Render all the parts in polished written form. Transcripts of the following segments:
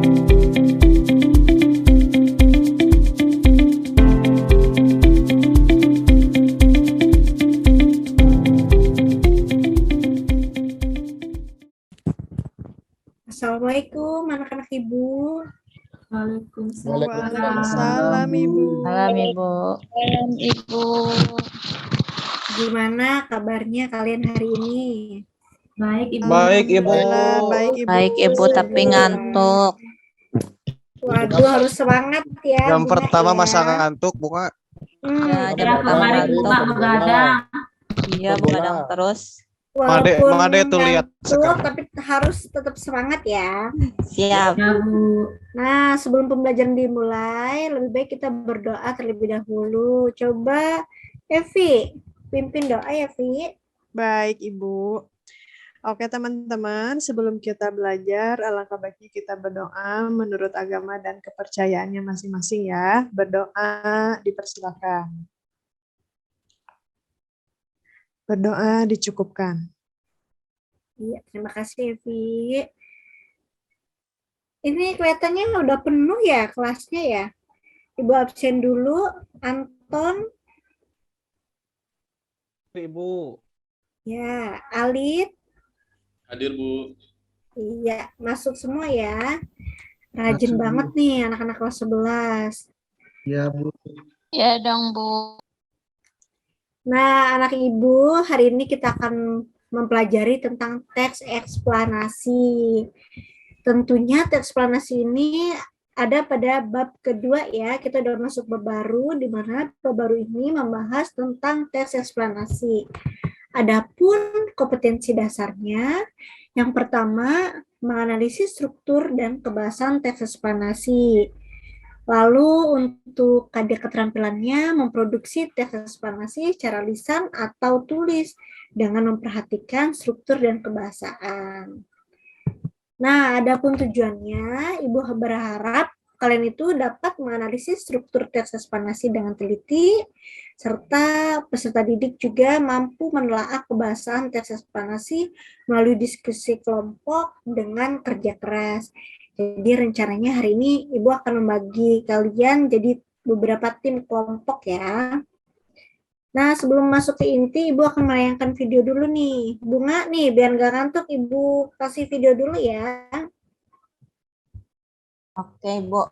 Assalamualaikum anak-anak Ibu. Waalaikumsalam, Ibu. Salam Ibu. Salam Ibu. Gimana kabarnya kalian hari ini? Baik Ibu. Baik, Ibu. Alhamdulillah, baik, Ibu. Baik Ibu, tapi ngantuk. Waduh, harus semangat ya. Jam Bunga, pertama ya. masa ngantuk, Bunga. Ya, Ya, jam kemarin ngantuk. Bunga begadang. Iya, begadang terus. Walaupun Made tuh lihat ngantuk, sekarang. tapi harus tetap semangat ya. Siap. Ya Bu. Nah, sebelum pembelajaran dimulai, lebih baik kita berdoa terlebih dahulu. Coba Evi, pimpin doa ya, Vi. Baik, Ibu. Oke, teman-teman, sebelum kita belajar, alangkah baiknya kita berdoa menurut agama dan kepercayaannya masing-masing ya. Berdoa dipersilakan. Berdoa dicukupkan. Iya, terima kasih, Evi. Ini kelihatannya udah penuh ya kelasnya ya. Ibu absen dulu. Anton, Ibu. ya. Alit, Hadir, Bu. iya. Masuk semua ya. Rajin banget nih anak-anak kelas 11. Ya, Bu. Ya dong Bu. Nah, anak ibu, hari ini kita akan mempelajari tentang teks eksplanasi. Tentunya teks eksplanasi ini ada pada bab kedua ya. Kita udah masuk bab baru, di mana bab baru ini membahas tentang teks eksplanasi. Adapun kompetensi dasarnya, yang pertama menganalisis struktur dan kebahasan teks eksplanasi. Lalu untuk kadar keterampilannya memproduksi teks eksplanasi secara lisan atau tulis dengan memperhatikan struktur dan kebahasaan. Nah, adapun tujuannya, Ibu berharap kalian itu dapat menganalisis struktur teks eksplanasi dengan teliti, serta peserta didik juga mampu menelaah kebahasaan teks eksplanasi melalui diskusi kelompok dengan kerja keras. Jadi rencananya hari ini Ibu akan membagi kalian jadi beberapa tim kelompok ya. Nah, sebelum masuk ke inti, Ibu akan menayangkan video dulu nih. Bunga nih, biar nggak ngantuk, Ibu kasih video dulu ya. Oke, Bu.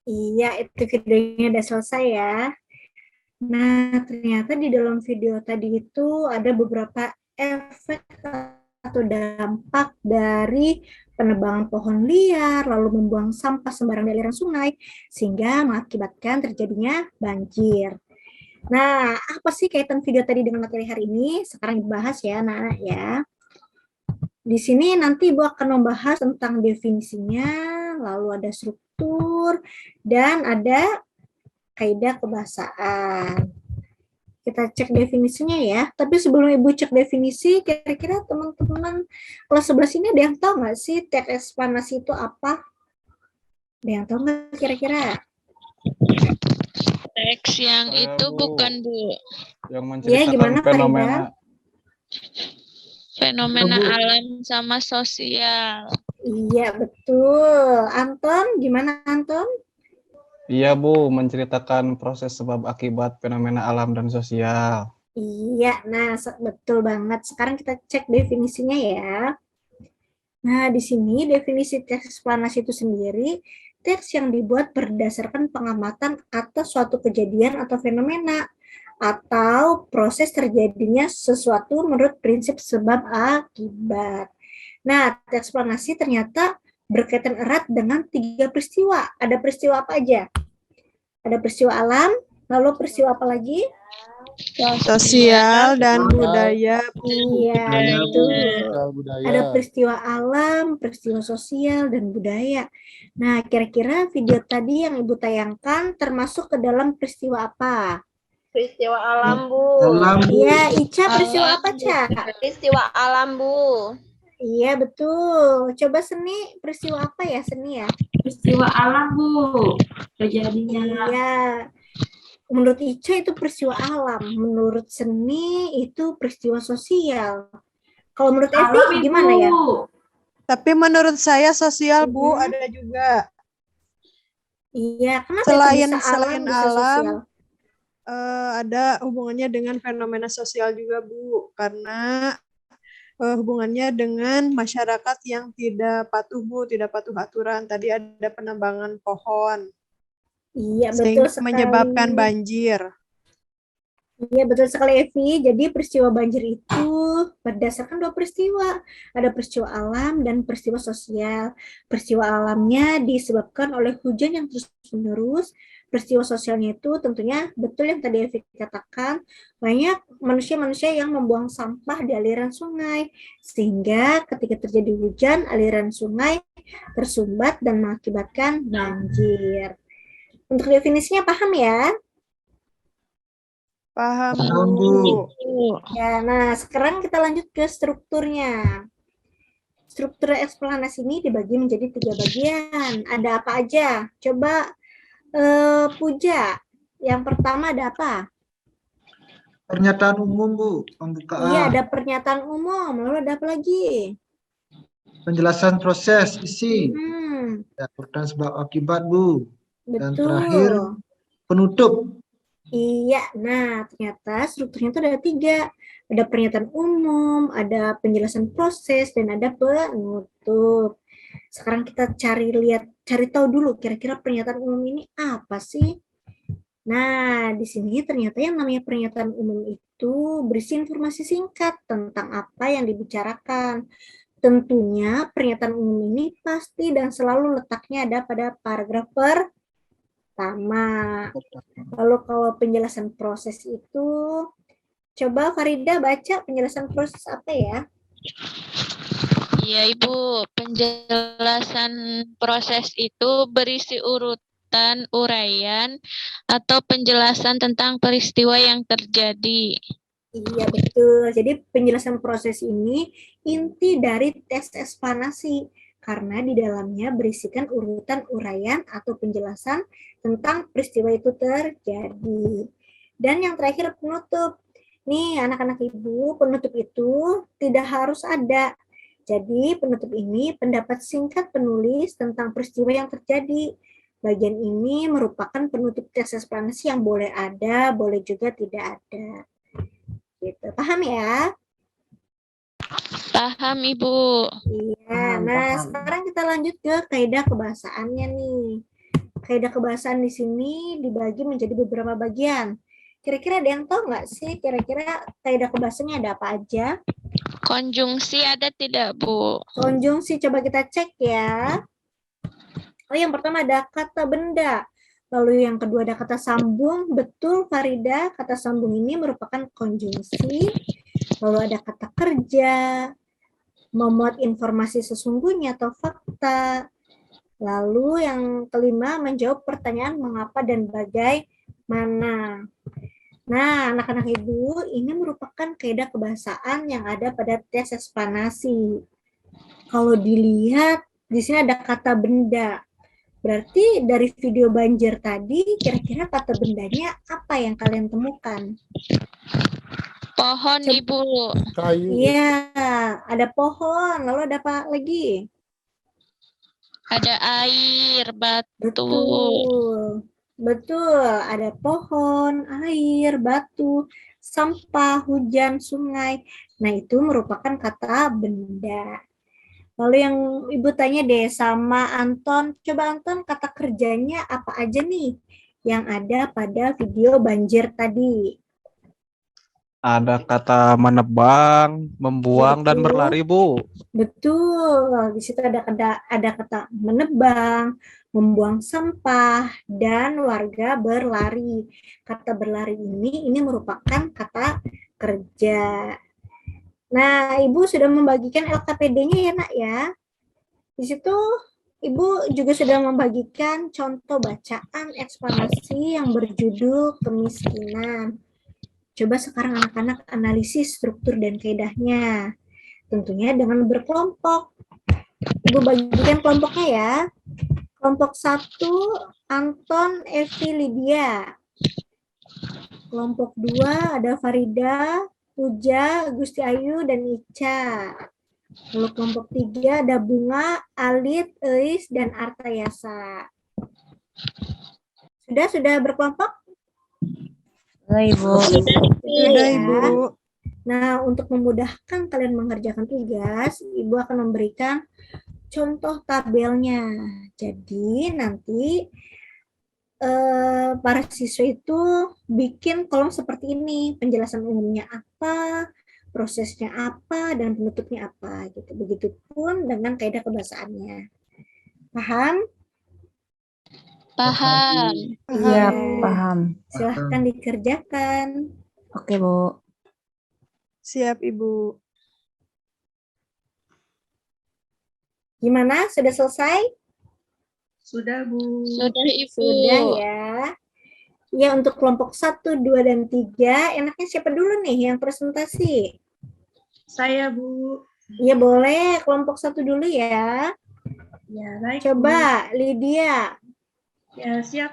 Iya, itu videonya udah selesai ya. Nah, ternyata di dalam video tadi itu ada beberapa efek atau dampak dari penebangan pohon liar, lalu membuang sampah sembarang di aliran sungai, sehingga mengakibatkan terjadinya banjir. Nah, apa sih kaitan video tadi dengan materi hari ini? Sekarang dibahas ya, anak-anak ya. Di sini nanti Ibu akan membahas tentang definisinya, lalu ada struktur, dan ada kaidah kebahasaan. Kita cek definisinya ya. Tapi sebelum Ibu cek definisi, kira-kira teman-teman kelas 11 ini ada yang tahu nggak sih teks eksplanasi itu apa? Ada yang tahu nggak kira-kira? Teks yang Saya, itu Bu. bukan Bu. Yang Ya, gimana, menceritakan fenomena. Farida? Fenomena alam sama sosial. Iya, betul. Anton, gimana Anton? Iya, Bu, menceritakan proses sebab akibat fenomena alam dan sosial. Iya, nah betul banget. Sekarang kita cek definisinya ya. Nah, di sini definisi teks eksplanasi itu sendiri, teks yang dibuat berdasarkan pengamatan atas suatu kejadian atau fenomena, atau proses terjadinya sesuatu menurut prinsip sebab akibat. Nah, eksplanasi ternyata berkaitan erat dengan 3 peristiwa. Ada peristiwa apa aja? Ada peristiwa alam, lalu peristiwa apa lagi? Sosial dan budaya. Iya, Budaya, Bu. betul. Sosial budaya. Ada peristiwa alam, peristiwa sosial, dan budaya. Nah, kira-kira video tadi yang Ibu tayangkan termasuk ke dalam peristiwa apa? Peristiwa alam, Bu. Alam, Bu. Iya, Ica, peristiwa apa, Ca? Peristiwa alam, Bu. Iya, betul. Coba seni, peristiwa apa ya seni ya? Peristiwa alam, Bu. Terjadinya Iya. Menurut Ica itu peristiwa alam. Menurut seni itu peristiwa sosial. Kalau menurut Evi gimana ya? Tapi menurut saya sosial, Bu, Mhm. ada juga. Iya, kenapa Selain- itu bisa alam, selain bisa alam, sosial? Ada hubungannya dengan fenomena sosial juga, Bu. Karena hubungannya dengan masyarakat yang tidak patuh, Bu, tidak patuh aturan. Tadi ada penambangan pohon, Iya, betul sehingga sekali. menyebabkan banjir. Iya, betul sekali, Evi. Jadi peristiwa banjir itu berdasarkan 2 peristiwa. Ada peristiwa alam dan peristiwa sosial. Peristiwa alamnya disebabkan oleh hujan yang terus-menerus. Peristiwa sosialnya itu tentunya betul yang tadi Evi katakan, banyak manusia-manusia yang membuang sampah di aliran sungai. Sehingga ketika terjadi hujan, aliran sungai tersumbat dan mengakibatkan banjir. Untuk definisinya paham ya? Paham, Paham, Bu. Bu. Ya, nah sekarang kita lanjut ke strukturnya. Struktur eksplanasi ini dibagi menjadi 3 bagian. Ada apa aja? Coba Puja. Yang pertama ada apa? Pernyataan umum, Bu. Iya, Pembukaan. ada pernyataan umum. Lalu ada apa lagi? Penjelasan proses, isi. Hmm, Urutan sebab akibat, Bu. Dan betul. terakhir, penutup. Iya, nah ternyata strukturnya itu ada 3. Ada pernyataan umum, ada penjelasan proses, dan ada penutup. Sekarang kita cari tahu dulu kira-kira pernyataan umum ini apa sih? Nah, di sini ternyata yang namanya pernyataan umum itu berisi informasi singkat tentang apa yang dibicarakan. Tentunya pernyataan umum ini pasti dan selalu letaknya ada pada paragraf pertama. Lalu kalau penjelasan proses itu, coba Farida baca penjelasan proses apa ya? Iya, Ibu. Penjelasan proses itu berisi urutan uraian atau penjelasan tentang peristiwa yang terjadi. Iya, betul. Jadi penjelasan proses ini inti dari tes eksplanasi karena di dalamnya berisikan urutan uraian atau penjelasan tentang peristiwa itu terjadi. Dan yang terakhir penutup. Nih, anak-anak Ibu, penutup itu tidak harus ada. Jadi, penutup ini pendapat singkat penulis tentang peristiwa yang terjadi. Bagian ini merupakan penutup tes eksplanasi yang boleh ada, boleh juga tidak ada. Gitu. Paham ya? Paham, Ibu. Iya. Nah, sekarang kita lanjut ke kaidah kebahasaannya nih. Kaidah kebahasaan di sini dibagi menjadi beberapa bagian. Kira-kira ada yang tahu nggak sih kira-kira kaidah kebahasaannya ada apa aja? Konjungsi ada tidak, Bu? Konjungsi coba kita cek ya. Oh, yang pertama ada kata benda. Lalu yang kedua ada kata sambung. Betul, Farida, kata sambung ini merupakan konjungsi. Lalu ada kata kerja, memuat informasi sesungguhnya atau fakta. Lalu yang kelima menjawab pertanyaan mengapa dan bagaimana. Nah, anak-anak Ibu, ini merupakan kaidah kebahasaan yang ada pada tes eksplanasi. Kalau dilihat, di sini ada kata benda. Berarti dari video banjir tadi, kira-kira kata bendanya apa yang kalian temukan? Pohon, Ibu. Kayu. Iya, ada pohon. Lalu ada apa lagi? Ada air, batu. Betul. Betul, ada pohon, air, batu, sampah, hujan, sungai. Nah, itu merupakan kata benda. Lalu yang Ibu tanya deh sama Anton, coba Anton kata kerjanya apa aja nih yang ada pada video banjir tadi? Ada kata menebang, membuang, dan Betul. berlari, Bu. Betul, di situ ada kata menebang, membuang sampah, dan warga berlari. Kata berlari ini merupakan kata kerja. Nah, Ibu sudah membagikan LKPD-nya ya, Nak ya. Di situ Ibu juga sudah membagikan contoh bacaan eksplanasi yang berjudul kemiskinan. Coba sekarang anak-anak analisis struktur dan kaidahnya. Tentunya dengan berkelompok. Ibu bagikan kelompoknya ya. Kelompok 1, Anton, Evi, Lydia. Kelompok 2 ada Farida, Puja, Gusti Ayu, dan Ica. Lalu kelompok 3 ada Bunga, Alit, Eis, dan Artayasa. Sudah berkelompok? Sudah, Ibu. Sudah, Ya. Ibu. Nah, untuk memudahkan kalian mengerjakan tugas, Ibu akan memberikan contoh tabelnya. Jadi nanti para siswa itu bikin kolom seperti ini, penjelasan umumnya apa, prosesnya apa, dan penutupnya apa gitu. Begitupun dengan kaidah kebahasaannya. Paham? Paham. Iya, Iya. paham. Silahkan dikerjakan. Oke, Bu. Siap, Ibu. Gimana? Sudah selesai? Sudah, Bu. Sudah, Ibu. Sudah ya. Ya, untuk kelompok 1, 2, dan 3, enaknya siapa dulu nih yang presentasi? Saya, Bu. Ya, boleh. Kelompok 1 dulu ya. Ya, baik. Coba, Lydia. Ya, siap.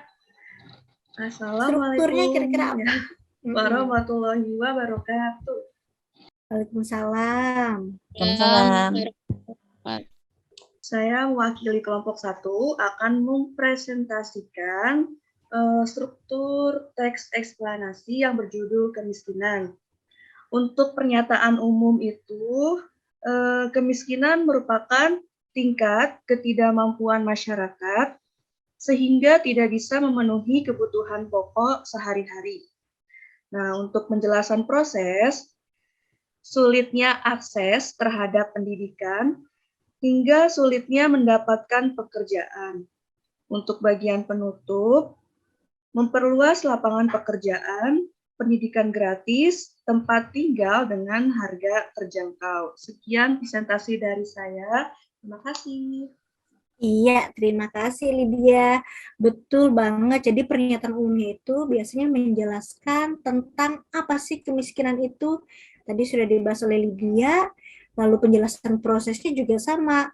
Strukturnya kira-kira apa? Warahmatullahi wabarakatuh. Waalaikumsalam. Waalaikumsalam. Saya mewakili kelompok 1 akan mempresentasikan struktur teks eksplanasi yang berjudul kemiskinan. Untuk pernyataan umum itu, kemiskinan merupakan tingkat ketidakmampuan masyarakat sehingga tidak bisa memenuhi kebutuhan pokok sehari-hari. Nah, untuk penjelasan proses, sulitnya akses terhadap pendidikan hingga sulitnya mendapatkan pekerjaan. Untuk bagian penutup, memperluas lapangan pekerjaan, pendidikan gratis, tempat tinggal dengan harga terjangkau. Sekian presentasi dari saya. Terima kasih. Iya, terima kasih Lydia. Betul banget. Jadi pernyataan umumnya itu biasanya menjelaskan tentang apa sih kemiskinan itu. Tadi sudah dibahas oleh Lydia, lalu penjelasan prosesnya juga sama.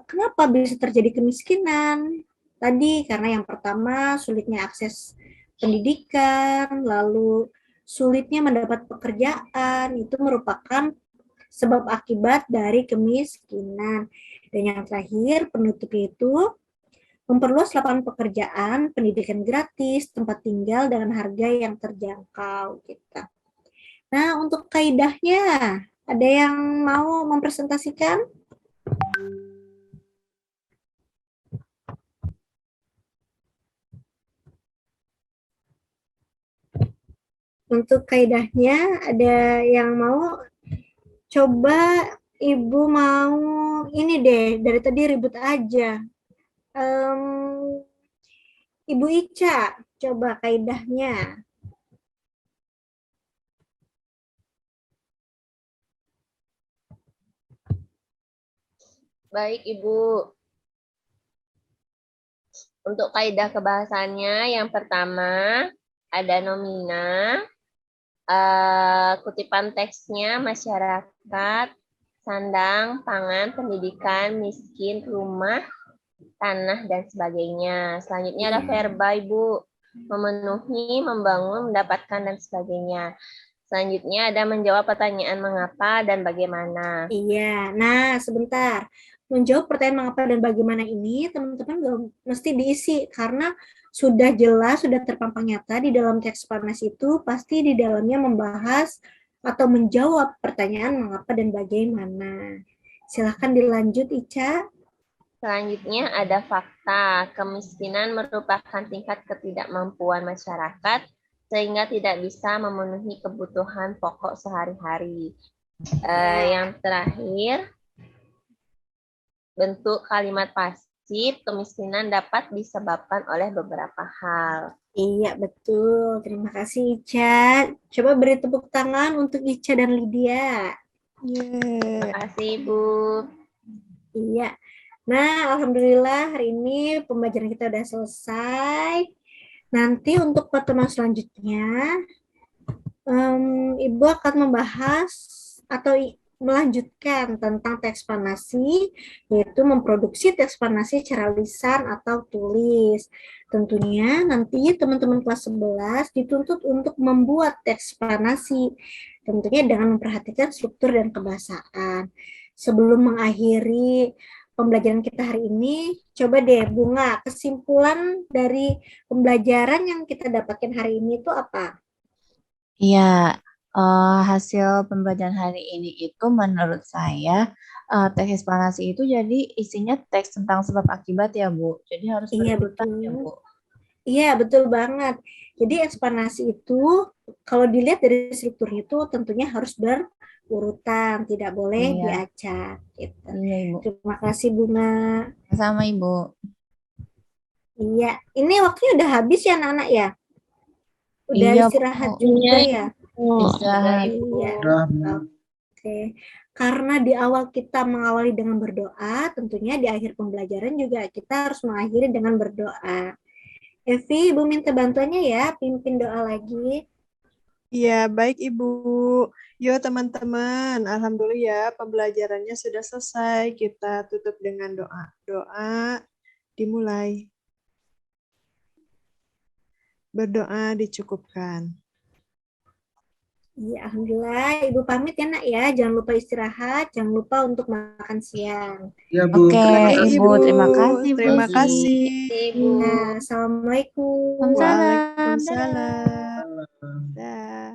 Kenapa bisa terjadi kemiskinan? Tadi karena yang pertama sulitnya akses pendidikan, lalu sulitnya mendapat pekerjaan, itu merupakan sebab akibat dari kemiskinan. Dan yang terakhir, penutupnya itu memperluas lapangan pekerjaan, pendidikan gratis, tempat tinggal dengan harga yang terjangkau. Gitu. Nah, untuk kaidahnya, ada yang mau mempresentasikan? Untuk kaidahnya, ada yang mau? Coba Ibu mau ini deh, dari tadi ribut aja. Ibu Ica, coba kaidahnya. Baik, Ibu. Untuk kaidah kebahasannya, yang pertama ada nomina, kutipan teksnya masyarakat, sandang, pangan, pendidikan, miskin, rumah, tanah, dan sebagainya. Selanjutnya ada verba, Ibu. Memenuhi, membangun, mendapatkan, dan sebagainya. Selanjutnya ada menjawab pertanyaan mengapa dan bagaimana. Iya, nah sebentar. Menjawab pertanyaan mengapa dan bagaimana ini, teman-teman gak mesti diisi, karena sudah jelas, sudah terpampang nyata di dalam teks eksplanasi itu, pasti di dalamnya membahas atau menjawab pertanyaan mengapa dan bagaimana. Silahkan dilanjut, Ica. Selanjutnya ada fakta. Kemiskinan merupakan tingkat ketidakmampuan masyarakat sehingga tidak bisa memenuhi kebutuhan pokok sehari-hari. Yang terakhir, bentuk kalimat pasif, kemiskinan dapat disebabkan oleh beberapa hal. Iya, betul. Terima kasih, Ica. Coba beri tepuk tangan untuk Ica dan Lydia. Terima kasih, Ibu. Iya. Nah, alhamdulillah hari ini pembelajaran kita udah selesai. Nanti untuk pertemuan selanjutnya, Ibu akan membahas atau melanjutkan tentang teks eksplanasi, yaitu memproduksi teks eksplanasi secara lisan atau tulis. Tentunya nanti teman-teman kelas 11 dituntut untuk membuat teks eksplanasi, tentunya dengan memperhatikan struktur dan kebahasaan. Sebelum mengakhiri pembelajaran kita hari ini, coba deh Bunga, kesimpulan dari pembelajaran yang kita dapatkan hari ini itu apa? Iya, hasil pembelajaran hari ini itu menurut saya teks eksplanasi itu jadi isinya teks tentang sebab akibat ya Bu. Jadi harus Iya, berurutan betul. ya Bu. Iya, betul banget. Jadi eksplanasi itu kalau dilihat dari struktur itu tentunya harus berurutan, tidak boleh Iya. diacak. Gitu. Iya Ibu. Terima kasih Bunga. Sama Ibu. Iya, ini waktunya udah habis ya anak-anak ya? Udah Iya, istirahat Bu. juga ya? Istirahat. Iya. Udah, Bu. Oke. Karena di awal kita mengawali dengan berdoa, tentunya di akhir pembelajaran juga kita harus mengakhiri dengan berdoa. Evi, Ibu minta bantuannya ya, pimpin doa lagi. Iya, baik Ibu. Yo teman-teman, alhamdulillah ya pembelajarannya sudah selesai. Kita tutup dengan doa. Doa dimulai. Berdoa dicukupkan. Iya, alhamdulillah. Ibu pamit ya nak ya. Jangan lupa istirahat, jangan lupa untuk makan siang. Ya, Bu. Oke, Terima kasih. Ibu. Terima kasih, Bu. Terima Zi. kasih. Ibu. Nah, assalamualaikum. Waalaikumsalam. Waalaikumsalam. Salam. Dah.